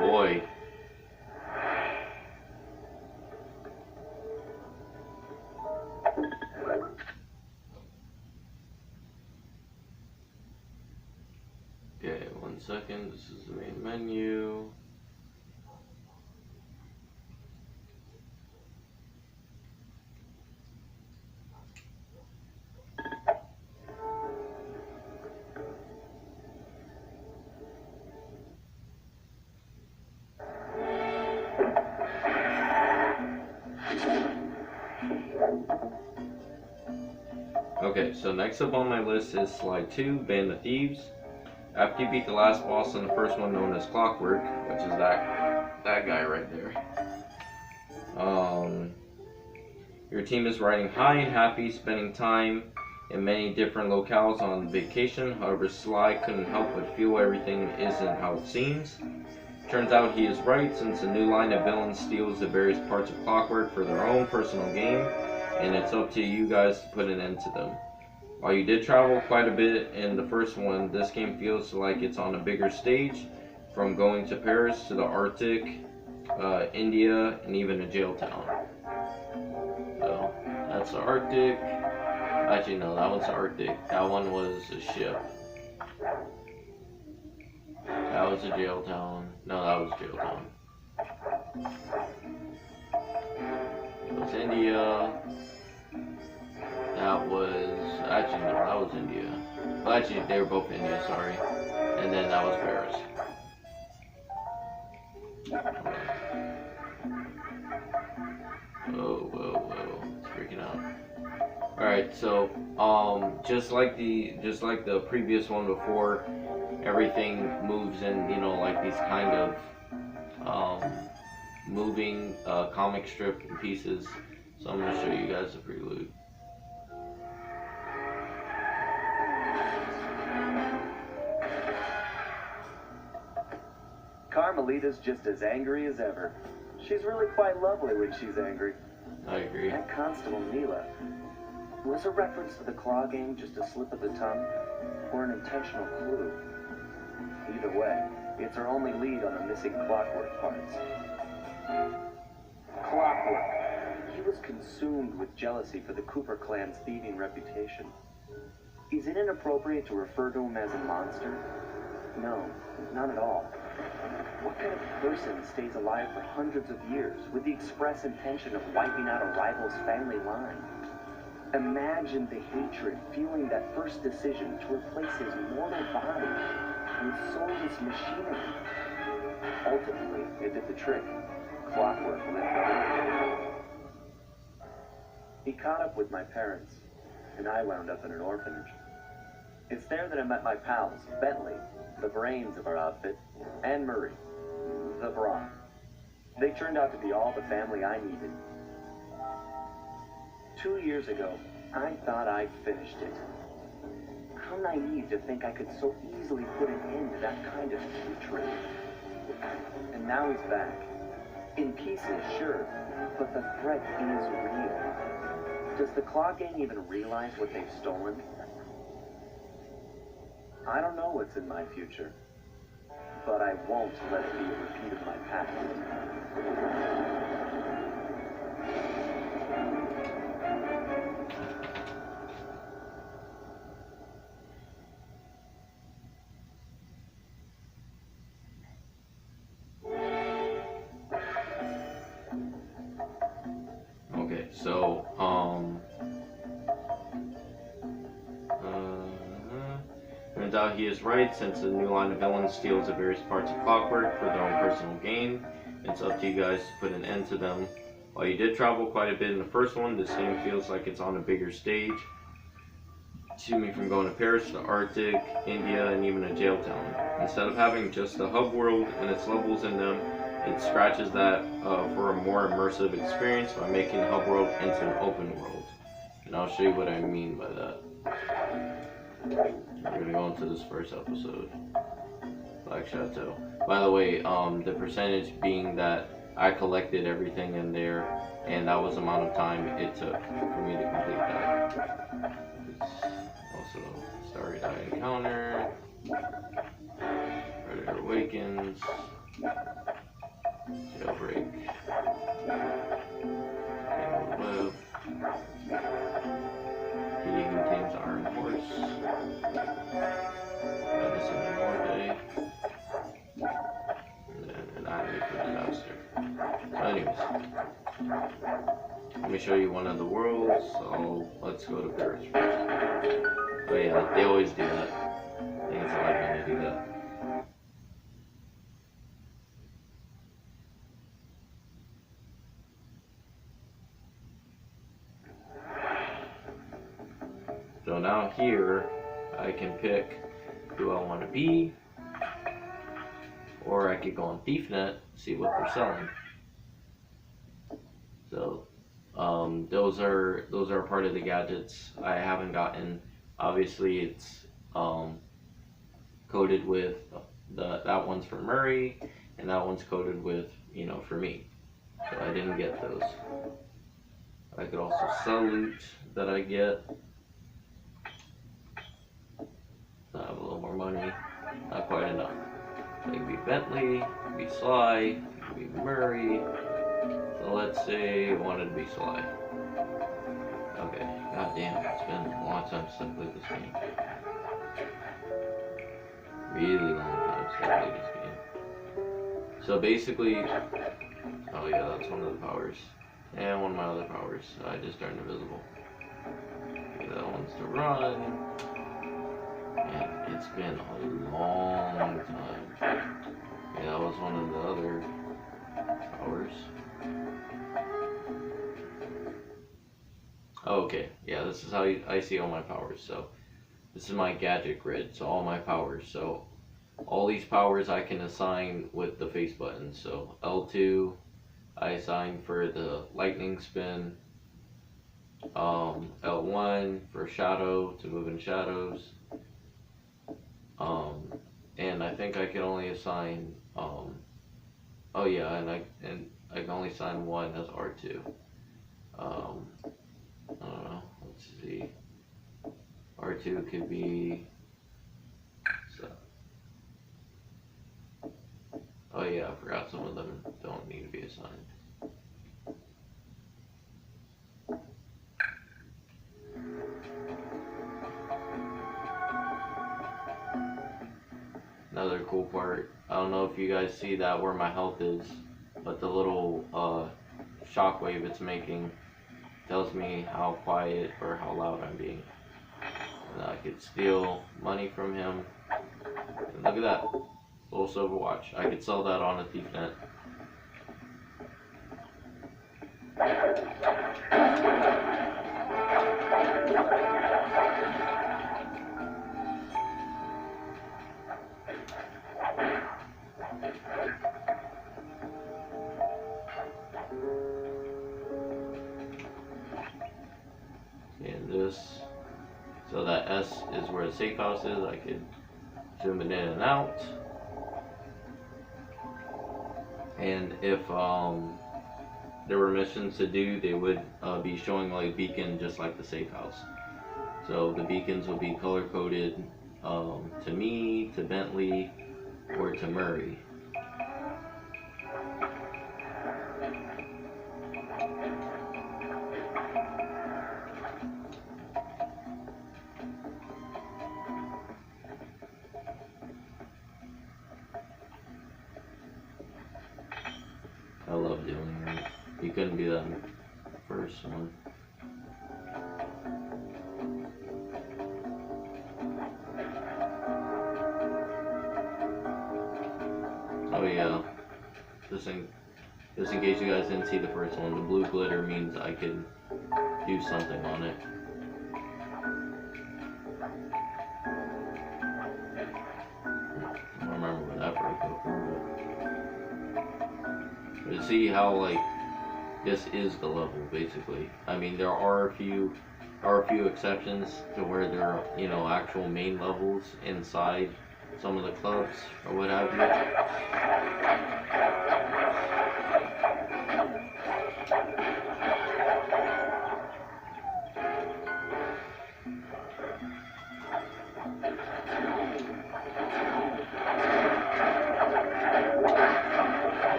Boy. Okay, 1 second. This is the main menu. Okay, so next up on my list is Slide 2, Band of Thieves. After you beat the last boss on the first one, known as Clockwork, which is that guy right there, your team is riding high and happy, spending time in many different locales on vacation. However, Sly couldn't help but feel everything isn't how it seems. Turns out he is right, since a new line of villains steals the various parts of Clockwork for their own personal gain, and it's up to you guys to put an end to them. While you did travel quite a bit in the first one, this game feels like it's on a bigger stage, from going to Paris to the Arctic, India, and even a jail town. So, that's the Arctic. Actually, no, that one's the Arctic. That one was a ship. That was a jail town. No, that was jail town. It was India. That was... Actually, no, that was India. Well, actually, they were both India, sorry. And then that was Paris. Whoa. It's freaking out. Alright, so, just like the previous one before, everything moves in, you know, like these kind of, moving, comic strip pieces. So I'm going to show you guys the prelude. Carmelita's just as angry as ever. She's really quite lovely when she's angry. I agree. And Constable Mila. Was a reference to the claw game just a slip of the tongue, or an intentional clue? Either way, it's our only lead on the missing Clockwork parts. Clockwork. He was consumed with jealousy for the Cooper clan's thieving reputation. Is it inappropriate to refer to him as a monster? No, not at all. What kind of person stays alive for hundreds of years with the express intention of wiping out a rival's family line? Imagine the hatred fueling that first decision to replace his mortal body with soulless machinery. Ultimately, it did the trick. Clockwork lived on. He caught up with my parents, and I wound up in an orphanage. It's there that I met my pals, Bentley, the brains of our outfit, and Murray, the brawn. They turned out to be all the family I needed. 2 years ago, I thought I'd finished it. How naive to think I could so easily put an end to that kind of hatred. And now he's back. In pieces, sure, but the threat is real. Does the Claw Gang even realize what they've stolen? I don't know what's in my future, but I won't let it be a repeat of my past. Okay, so, turns out he is right, since the new line of villains steals the various parts of Clockwork for their own personal gain. It's up to you guys to put an end to them. While you did travel quite a bit in the first one, this game feels like it's on a bigger stage. Excuse me, from going to Paris, the Arctic, India, and even a jail town. Instead of having just the hub world and its levels in them, it scratches that for a more immersive experience by making the hub world into an open world. And I'll show you what I mean by that. We're going to go into this first episode. Black Chateau. By the way, the percentage being that I collected everything in there, and that was the amount of time it took for me to complete that. It's also Starry Eye Encounter, Predator Awakens, Jailbreak, Web, he contains Iron Horse, Medicine and Norte, and then Anatomy for Disaster. So anyways, let me show you one of the worlds, so let's go to Paris first. Oh yeah, they always do that. I think it's a lot when they do that. So now here, I can pick who I want to be, or I could go on ThiefNet, see what they're selling. So those are part of the gadgets I haven't gotten. Obviously, it's coded with that one's for Murray, and that one's coded with, you know, for me. So I didn't get those. I could also sell loot that I get. I have a little more money, not quite enough. So it could be Bentley, it could be Sly, it could be Murray. So let's say I wanted to be Sly. Okay, god damn, it's been a long time since I played this game. Really long time since I played this game. So basically, oh yeah, that's one of the powers. And one of my other powers, I just turned invisible. Okay, that one's to run. And it's been a long time. Yeah, that was one of the other powers. Okay, yeah, this is how I see all my powers. So this is my gadget grid, so all my powers. So all these powers I can assign with the face button. So L2 I assign for the lightning spin, L1 for shadow, to move in shadows, and I think I can only assign oh yeah, and I can only assign one as R2. I don't know, let's see, R2 could be, so, oh yeah, I forgot some of them don't need to be assigned. Another cool part, I don't know if you guys see that where my health is, but the little shockwave it's making tells me how quiet or how loud I'm being. And I could steal money from him. And look at that, little silver watch. I could sell that on a ThiefNet. And this, so that S is where the safe house is. I could zoom it in and out. And if there were missions to do, they would be showing like beacon just like the safe house. So the beacons will be color coded to me, to Bentley, or to Murray. I love doing that. You couldn't be that first one. Oh yeah, just in case you guys didn't see the first one, the blue glitter means I could do something on it. I don't remember where that broke open, but see how like this is the level basically. I mean, there are a few exceptions to where there are, you know, actual main levels inside some of the clubs or what have you.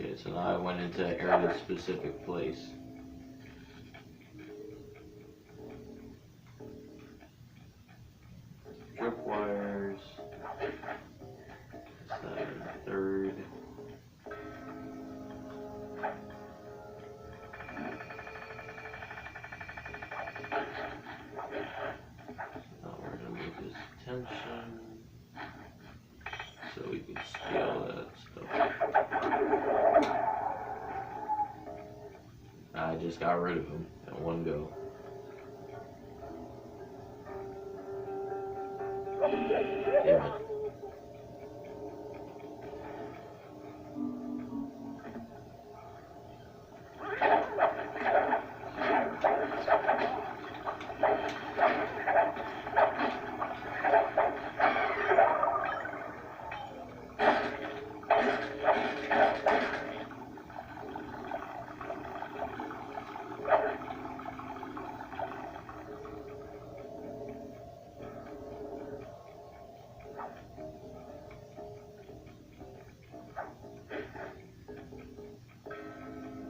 Okay, so now I went into an area specific place. Tripwires. Second, third. Now we're gonna move his attention so we can steal that stuff. I just got rid of him in one go. Damn it.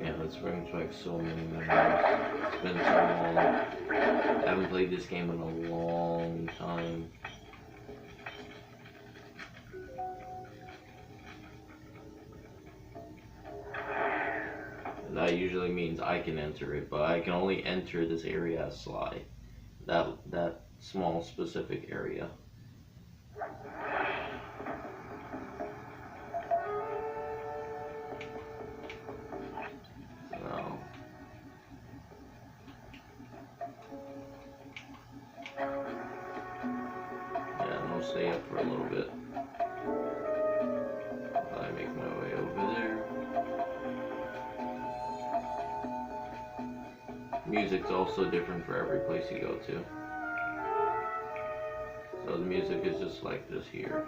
Yeah, this brings back so many memories. It's been so long. I haven't played this game in a long time. And that usually means I can enter it, but I can only enter this area as Sly. That small specific area. Stay up for a little bit. I make my way over there. Music's also different for every place you go to. So the music is just like this here.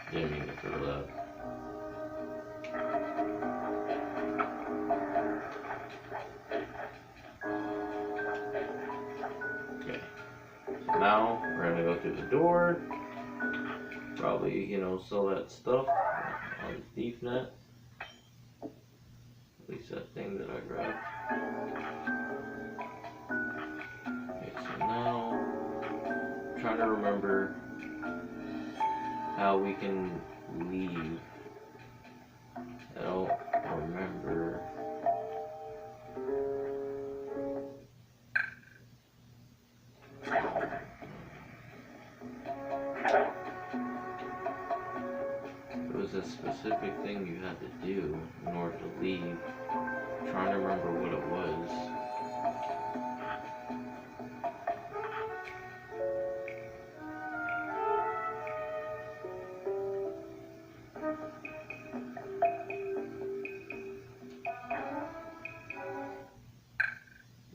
Didn't mean to throw that. Okay. So now we're gonna go through the door. Probably, you know, sell that stuff on Thief Net. At least that thing that I grabbed. Okay, so now I'm trying to remember how we can leave. I don't remember. There was a specific thing you had to do in order to leave. I'm trying to remember what it was.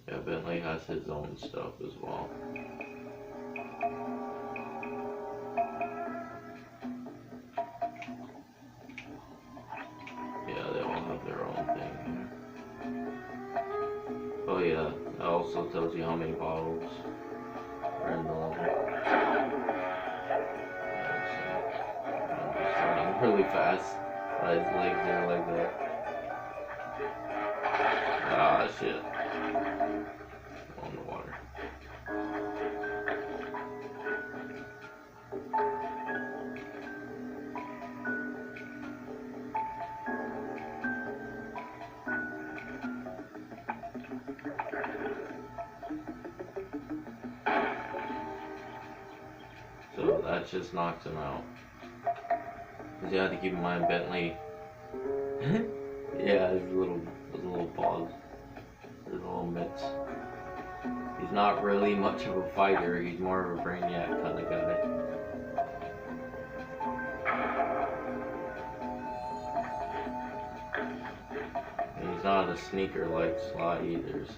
Yeah, Bentley has his own stuff as well. Yeah, they all have their own thing. Oh yeah, it also tells you how many bottles are in the level. Yeah, so I'm just running really fast. His legs there like that. Ah, shit. On the water. So that just knocks him out. Because you have to keep in mind Bentley. Yeah, his little paws. His little mitts. He's not really much of a fighter, he's more of a brainiac kind of guy. And he's not a sneaker like Sly either, so.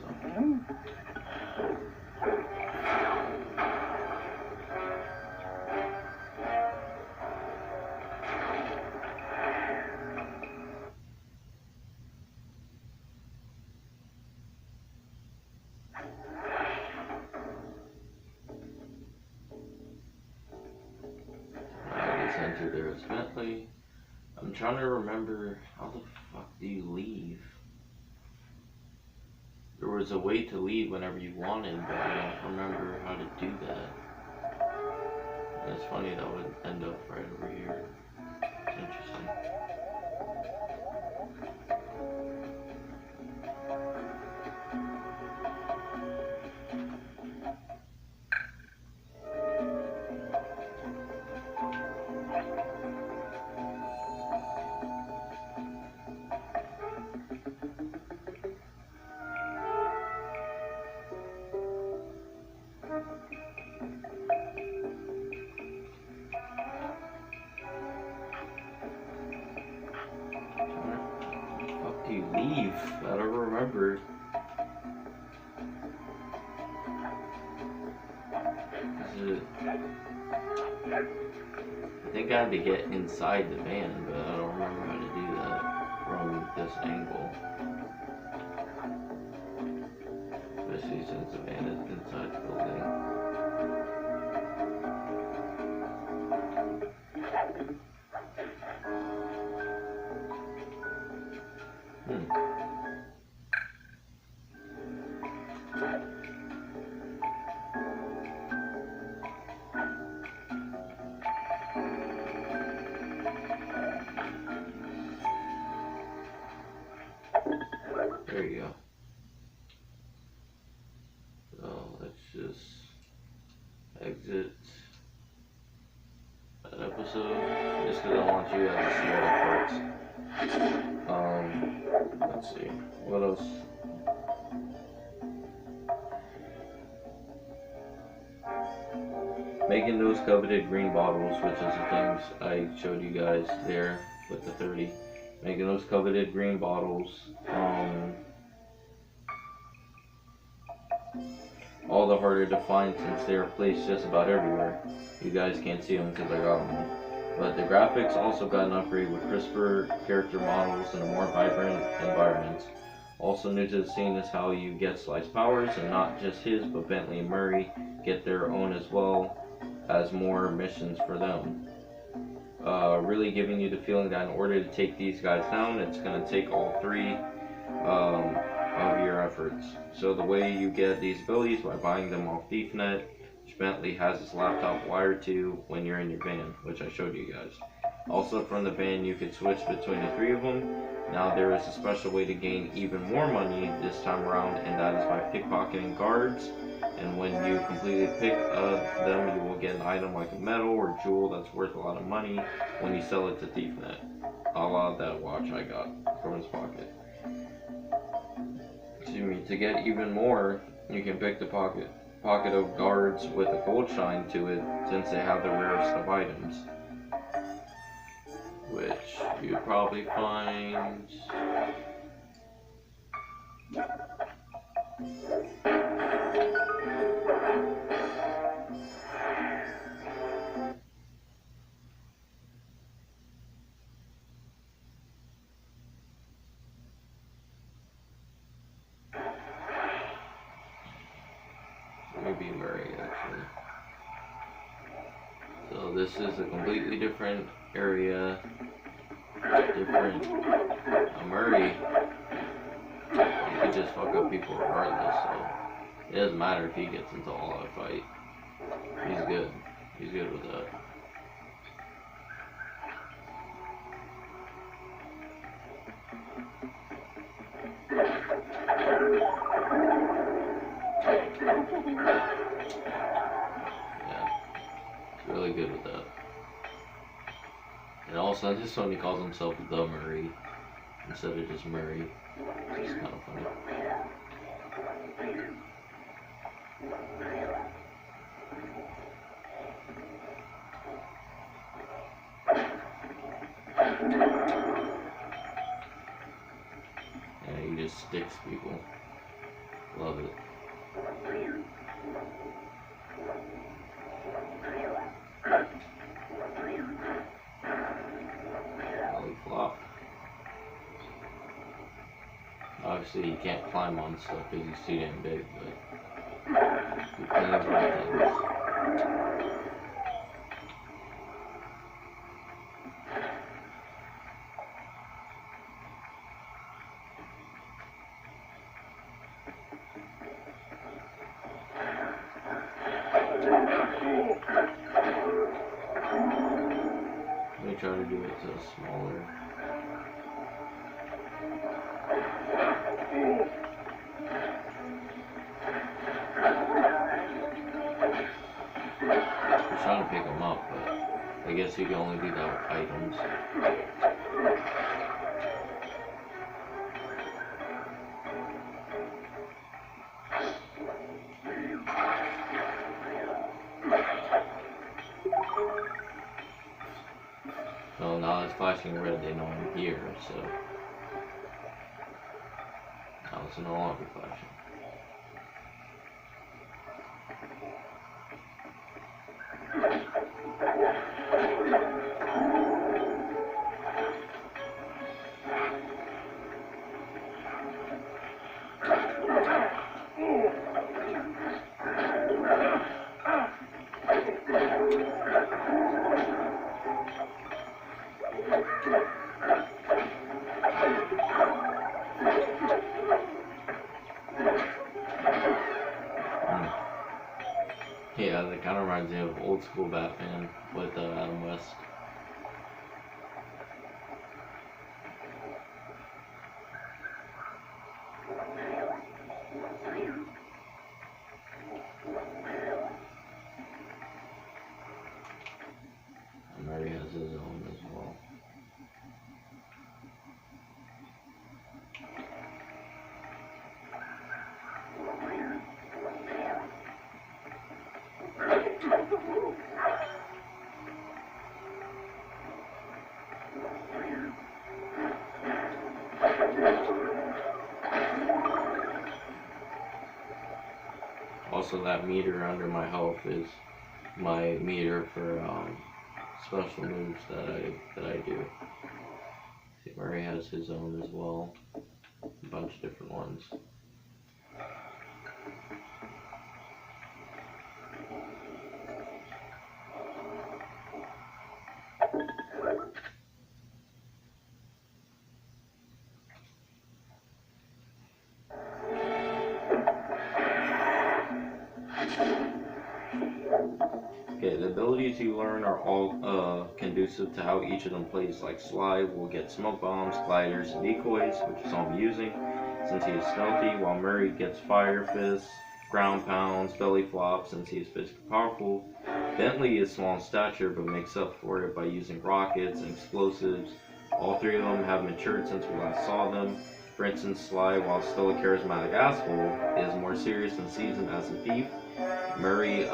Enter there is Bentley. I'm trying to remember how the fuck do you leave? There was a way to leave whenever you wanted, but I don't remember how to do that. And it's funny that would end up right over here. It's interesting. You leave? I don't remember. Is it... I think I had to get inside the van, but I don't remember how to do that from this angle. Especially since the van is inside the building. There you go. So let's just exit that episode, just because I want you guys to see other parts. Let's see, what else? Making those coveted green bottles, which is the things I showed you guys there with the 30. Making those coveted green bottles. All the harder to find since they are placed just about everywhere. You guys can't see them because I got them. But the graphics also got an upgrade with crisper character models and a more vibrant environment. Also new to the scene is how you get Sly's powers, and not just his, but Bentley and Murray get their own as well as more missions for them. Really giving you the feeling that in order to take these guys down, it's going to take all three of your efforts. So the way you get these abilities by buying them off ThiefNet, which Bentley has his laptop wired to when you're in your van, which I showed you guys. Also from the van you could switch between the three of them. Now there is a special way to gain even more money this time around, and that is by pickpocketing guards. And when you completely pick them, you will get an item like a medal or jewel that's worth a lot of money when you sell it to ThiefNet. A la that watch I got from his pocket. Excuse me. To get even more, you can pick the pocket of guards with a gold shine to it, since they have the rarest of items. Which you probably find... Maybe Murray, actually. So this is a completely different area. different. Murray, he could just fuck up people regardless, so it doesn't matter if he gets into all out fight. He's good. He's good with that. Yeah, he's really good with that. And also, this one he calls himself the Murray instead of just Murray. It's kind of funny. Yeah, he just sticks people. Love it. Belly flop. Obviously, he can't climb on stuff because he's too damn big, but he can of right things. Let me try to do it to a smaller. I'm trying to pick them up, but I guess you can only do that with items. So now it's flashing red, they know I'm here, so now it's no longer flashing. Yeah, that kind of reminds me of old school Batman with Adam West. And Murray has his own as well. Also, that meter under my health is my meter for special moves that I do. See, Murray has his own as well, a bunch of different ones. Okay, the abilities you learn are all conducive to how each of them plays. Like Sly will get smoke bombs, gliders, and decoys, which is all I'm using since he is stealthy, while Murray gets fire fists, ground pounds, belly flops since he is physically powerful. Bentley is small in stature but makes up for it by using rockets and explosives. All three of them have matured since we last saw them. For instance, Sly, while still a charismatic asshole, is more serious and seasoned as a thief. Murray's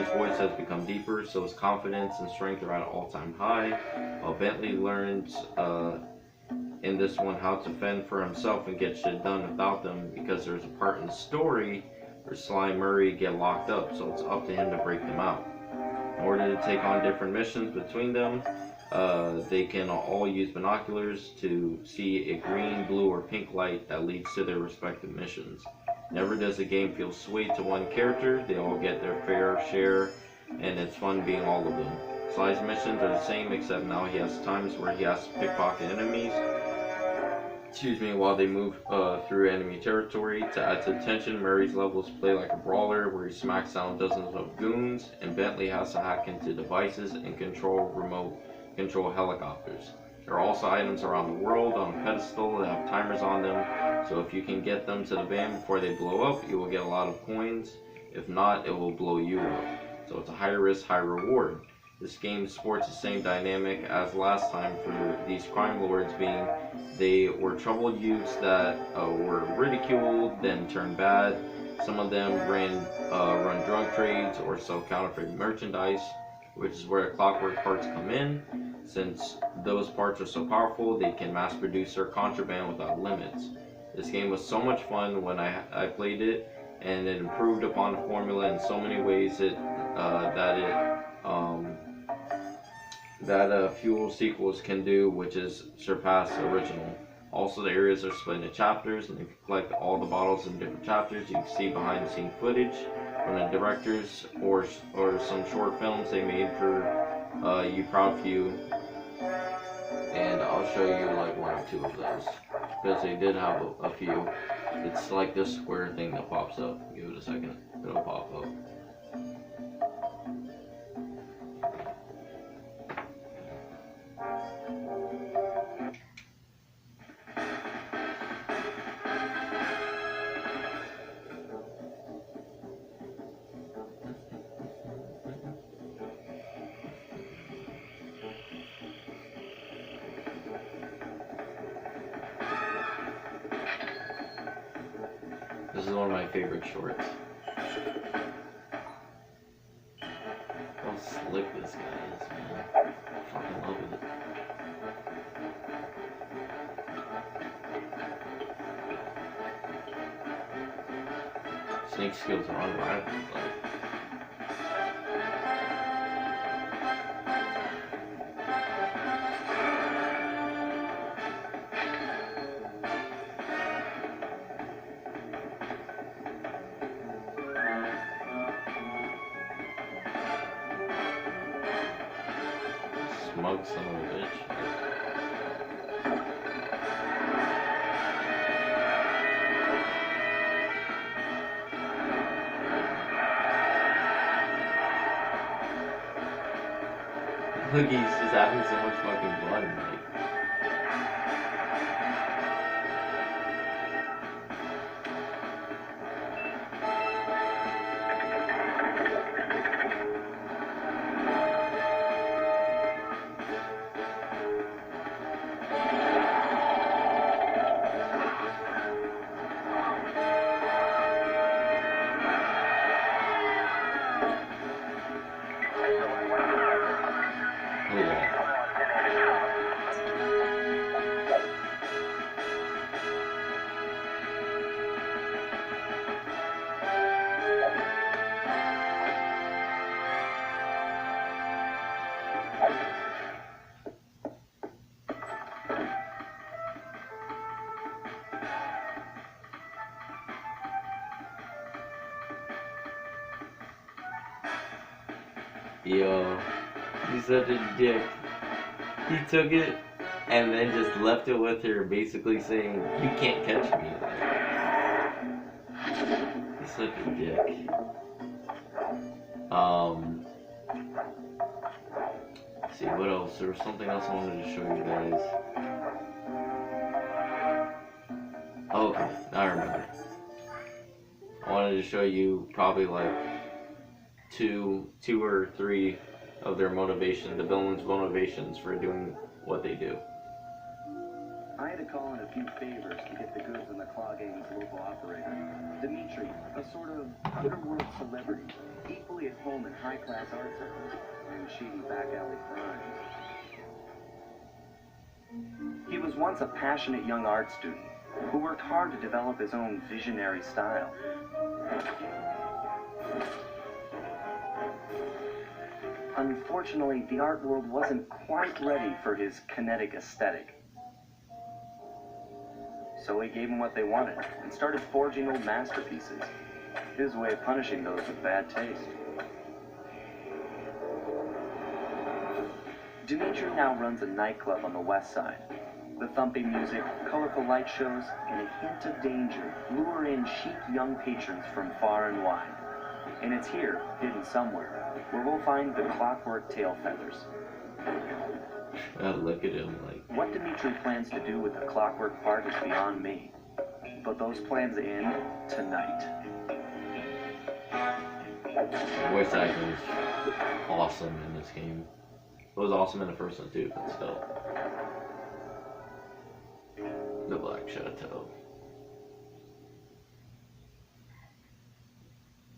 voice has become deeper, so his confidence and strength are at an all-time high. While Bentley learns in this one how to fend for himself and get shit done without them, because there's a part in the story where Sly and Murray get locked up, so it's up to him to break them out. In order to take on different missions between them, they can all use binoculars to see a green, blue, or pink light that leads to their respective missions. Never does the game feel swayed to one character. They all get their fair share, and it's fun being all of them. Sly's missions are the same, except now he has times where he has to pickpocket enemies, while they move through enemy territory. To add to the tension, Murray's levels play like a brawler, where he smacks down dozens of goons, and Bentley has to hack into devices and remote control helicopters. There are also items around the world on a pedestal that have timers on them, so if you can get them to the van before they blow up, you will get a lot of coins. If not, it will blow you up. So it's a high risk, high reward. This game sports the same dynamic as last time for these crime lords, being they were troubled youths that were ridiculed, then turned bad. Some of them run drug trades or sell counterfeit merchandise, which is where clockwork parts come in. Since those parts are so powerful, they can mass produce their contraband without limits. This game was so much fun when I played it, and it improved upon the formula in so many ways that Fuel sequels can do, which is surpass the original. Also, the areas are split into chapters, and if you collect all the bottles in different chapters, you can see behind the scene footage from the directors or some short films they made for You Proud Few. And I'll show you like one or two of those, because they did have a few. It's like this square thing that pops up. Give it a second, it'll pop up. This is one of my favorite shorts. How slick this guy is, man. I fucking love it. Snake skills are unrivaled, but smug son of a bitch. Look, he's just having so much fucking blood, like. Yo, he's such a dick. He took it and then just left it with her, basically saying, "You can't catch me." Like, he's such a dick. Let's see, what else? There was something else I wanted to show you guys. Oh, okay, I remember. I wanted to show you probably like two or three of their motivation, the villains' motivations for doing what they do. I had to call in a few favors to get the goods on the Claw Gang's local operator, Dimitri, a sort of underworld celebrity, equally at home in high-class art circles and shady back-alley crimes. He was once a passionate young art student who worked hard to develop his own visionary style. Unfortunately, the art world wasn't quite ready for his kinetic aesthetic. So he gave them what they wanted and started forging old masterpieces. His way of punishing those with bad taste. Dimitri now runs a nightclub on the west side. The thumping music, colorful light shows, and a hint of danger lure in chic young patrons from far and wide. And it's here, hidden somewhere, where we'll find the clockwork tail feathers. Look at him like... What Dimitri plans to do with the clockwork part is beyond me. But those plans end tonight. Voice acting is awesome in this game. It was awesome in the first one too, but still. The Black Chateau.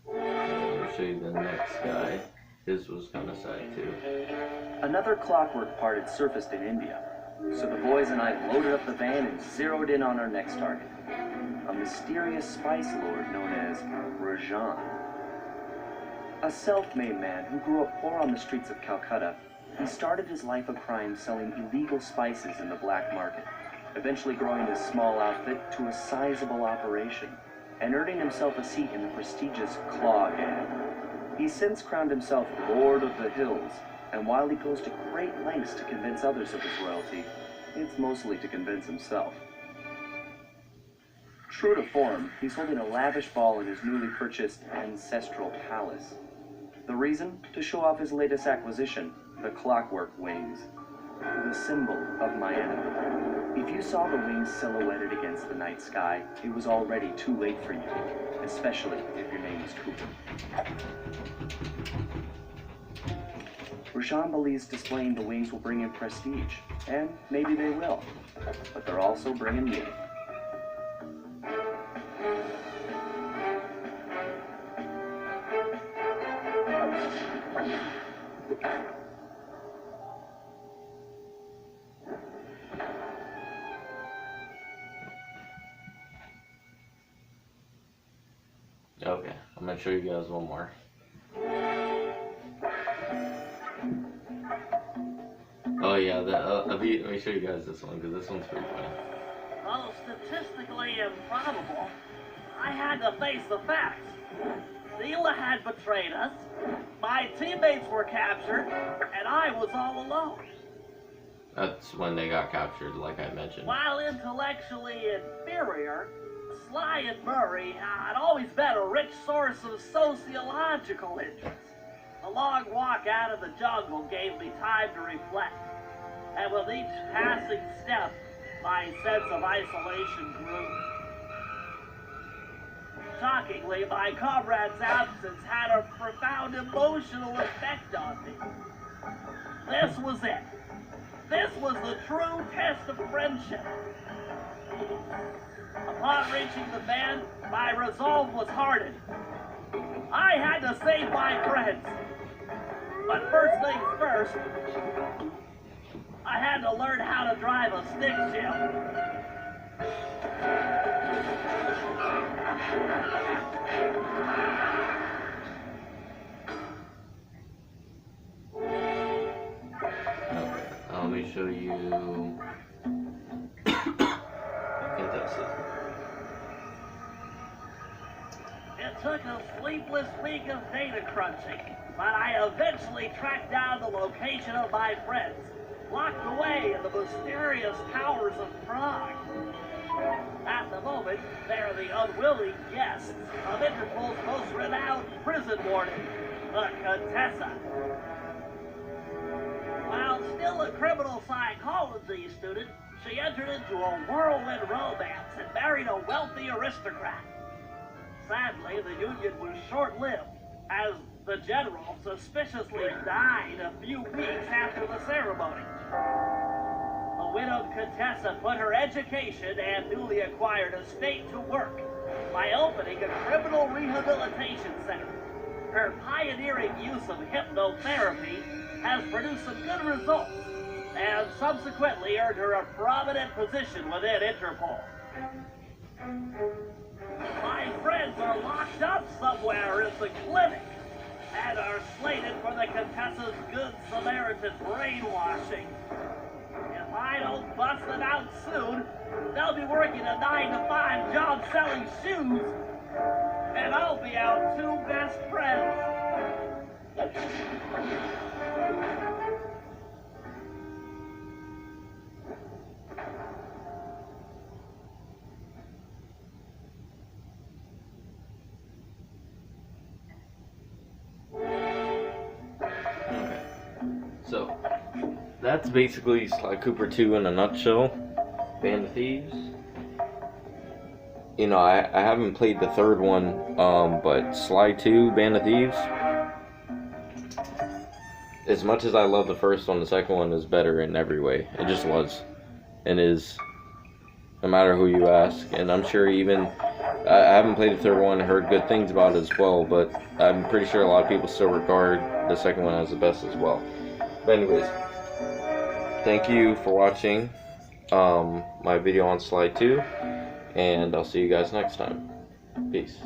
Let me show you the next guy. His was kind of sad too. Another clockwork part had surfaced in India, so the boys and I loaded up the van and zeroed in on our next target. A mysterious spice lord known as Rajan. A self-made man who grew up poor on the streets of Calcutta, he started his life of crime selling illegal spices in the black market, eventually growing his small outfit to a sizable operation, and earning himself a seat in the prestigious Claw Gang. He's since crowned himself Lord of the Hills, and while he goes to great lengths to convince others of his royalty, it's mostly to convince himself. True to form, he's holding a lavish ball in his newly purchased ancestral palace. The reason? To show off his latest acquisition, the clockwork wings, the symbol of Miami. If you saw the wings silhouetted against the night sky, it was already too late for you, especially if your name is Cooper. Rajan believes displaying the wings will bring him prestige, and maybe they will, but they're also bringing me. Okay, I'm gonna show you guys one more. Oh yeah, let me show you guys this one, because this one's pretty funny. Though statistically improbable, I had to face the facts. Neela had betrayed us, my teammates were captured, and I was all alone. That's when they got captured, like I mentioned. While intellectually inferior, Sly and Murray had always been a rich source of sociological interest. The long walk out of the jungle gave me time to reflect, and with each passing step, my sense of isolation grew. Shockingly, my comrade's absence had a profound emotional effect on me. This was it. This was the true test of friendship. Upon reaching the van, my resolve was hardened. I had to save my friends. But first things first, I had to learn how to drive a stick shift. Okay, let me show you. It took a sleepless week of data crunching, but I eventually tracked down the location of my friends, locked away in the mysterious towers of Prague. At the moment, they're the unwilling guests of Interpol's most renowned prison warden, the Contessa. While still a criminal psychology student, she entered into a whirlwind romance and married a wealthy aristocrat. Sadly, the union was short-lived, as the general suspiciously died a few weeks after the ceremony. The widowed Contessa put her education and newly acquired estate to work by opening a criminal rehabilitation center. Her pioneering use of hypnotherapy has produced some good results, and subsequently earned her a prominent position within Interpol. My friends are locked up somewhere in the clinic and are slated for the Contessa's Good Samaritan brainwashing. If I don't bust them out soon, they'll be working a 9-to-5 job selling shoes, and I'll be our two best friends. that's basically Sly Cooper 2 in a nutshell. Band of Thieves. You know, I haven't played the third one, but Sly 2, Band of Thieves, as much as I love the first one, the second one is better in every way. It just was. And is, no matter who you ask. And I'm sure even, I haven't played the third one, heard good things about it as well, but I'm pretty sure a lot of people still regard the second one as the best as well. But anyways, thank you for watching my video on Sly 2, and I'll see you guys next time. Peace.